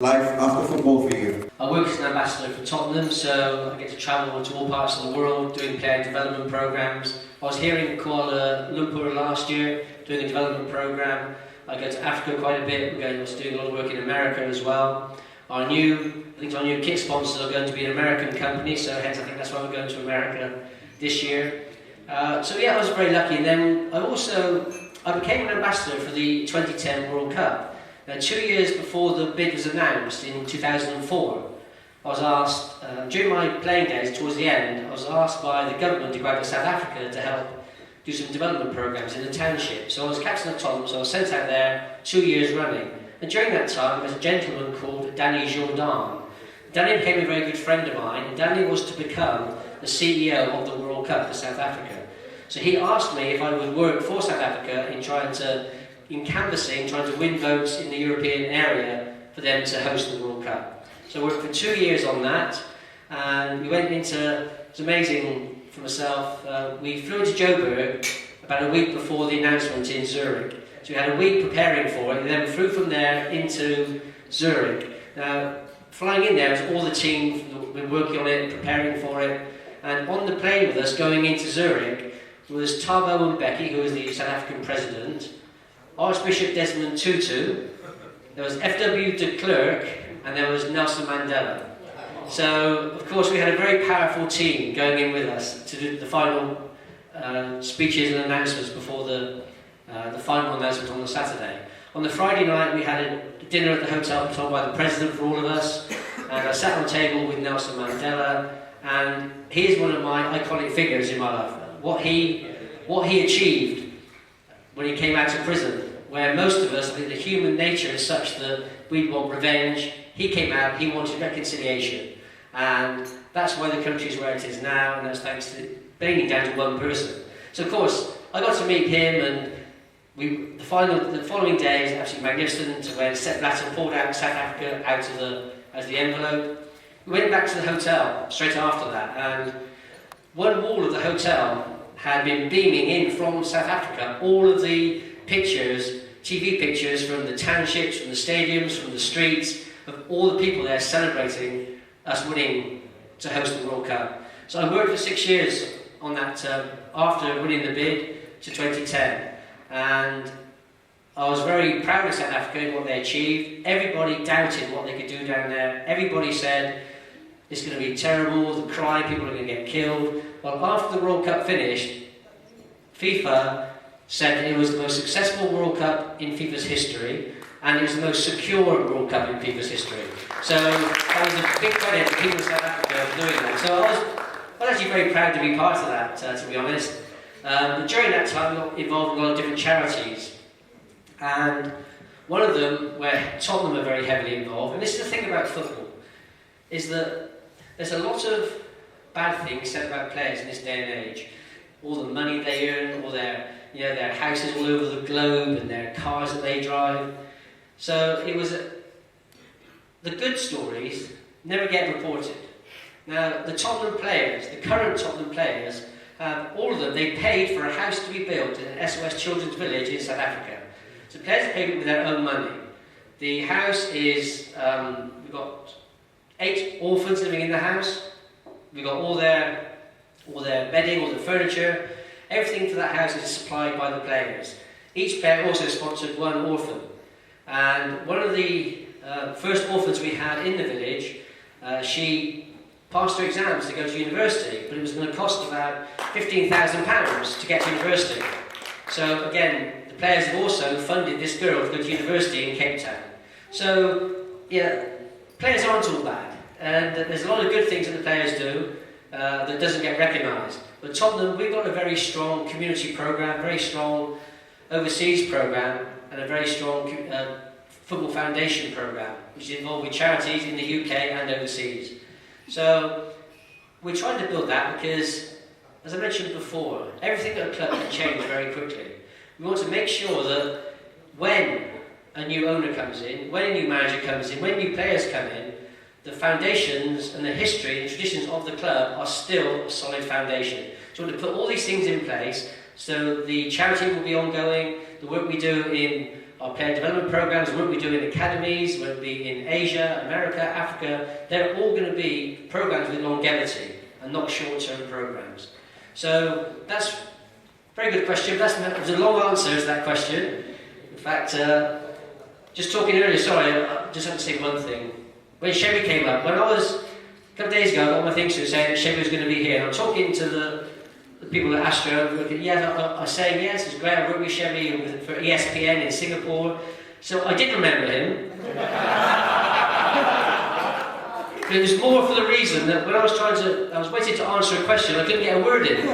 Life after football for you? I work as an ambassador for Tottenham, so I get to travel to all parts of the world doing player development programs. I was here in Kuala Lumpur last year doing a development program. I go to Africa quite a bit. I was doing a lot of work in America as well. Our new kit sponsors are going to be an American company, so hence I think that's why we're going to America this year. So yeah, I was very lucky. And then I became an ambassador for the 2010 World Cup. Now, 2 years before the bid was announced in 2004, I was asked, during my playing days towards the end, I was asked by the government to go out to South Africa to help do some development programs in the township. So I was captain of Tottenham, so I was sent out there 2 years running. And during that time, there was a gentleman called Danny Jourdan. Danny became a very good friend of mine, and Danny was to become the CEO of the World Cup for South Africa. So he asked me if I would work for South Africa in canvassing, trying to win votes in the European area for them to host the World Cup. So I worked for 2 years on that, and we went into, it was amazing for myself, we flew into Joburg about a week before the announcement in Zurich. So we had a week preparing for it, and then we flew from there into Zurich. Now, flying in there was all the team that been working on it, preparing for it, and on the plane with us going into Zurich was Thabo Mbeki, who was the South African president, Archbishop Desmond Tutu, there was F.W. de Klerk, and there was Nelson Mandela. So, of course, we had a very powerful team going in with us to do the final speeches and announcements before the final announcement on the Saturday. On the Friday night, we had a dinner at the hotel put on by the president for all of us, and I sat on a table with Nelson Mandela, and he is one of my iconic figures in my life. What he achieved when he came out of prison, where most of us, I think the human nature is such that we want revenge. He came out, he wanted reconciliation. And that's why the country is where it is now, and that's thanks to mainly down to one person. So of course, I got to meet him, and the following day is absolutely magnificent, where Sepp Blatter pulled out South Africa out of the envelope. We went back to the hotel straight after that, and one wall of the hotel had been beaming in from South Africa all of the pictures, TV pictures from the townships, from the stadiums, from the streets, of all the people there celebrating us winning to host the World Cup. So I worked for 6 years on that after winning the bid to 2010, and I was very proud of South Africa and what they achieved. Everybody doubted what they could do down there. Everybody said it's going to be terrible, the crime, people are going to get killed. Well, after the World Cup finished, FIFA said it was the most successful World Cup in FIFA's history, and it was the most secure World Cup in FIFA's history. So that was a big credit to people in South Africa for doing that. So I was actually very proud to be part of that, to be honest. But during that time, I got involved in a lot of different charities. And one of them, where Tottenham are very heavily involved, and this is the thing about football, is that there's a lot of bad things said about players in this day and age. All the money they earn, all their houses all over the globe, and their cars that they drive. So it was the good stories never get reported. Now the Tottenham players, the current Tottenham players, all of them, they paid for a house to be built in an SOS Children's Village in South Africa. So players paid it with their own money. The house is, we've got 8 orphans living in the house. We've got all their bedding, all the furniture. Everything for that house is supplied by the players. Each player also sponsored one orphan. And one of the first orphans we had in the village, she passed her exams to go to university, but it was going to cost about £15,000 to get to university. So again, the players have also funded this girl to go to university in Cape Town. So yeah, players aren't all bad, and there's a lot of good things that the players do that doesn't get recognised. But Tottenham, we've got a very strong community programme, very strong overseas programme, and a very strong football foundation programme, which is involved with charities in the UK and overseas. So we're trying to build that because, as I mentioned before, everything at a club can change very quickly. We want to make sure that when a new owner comes in, when a new manager comes in, when new players come in, the foundations and the history and traditions of the club are still a solid foundation. So we want to put all these things in place so the charity will be ongoing, the work we do in our player development programs, won't be doing academies, won't be in Asia, America, Africa. They're all going to be programs with longevity and not short-term programs. So that's a very good question. That was a long answer to that question. In fact, just talking earlier, sorry, I just have to say one thing. When Chevy came up, when I was, a couple of days ago, I got my things to say that Chevy was going to be here. And I'm talking to the people at Astro. Yeah, I was saying, yes, it's great. I worked with Chevy for ESPN in Singapore. So I did remember him. But it was more for the reason that when I was waiting to answer a question, I couldn't get a word in.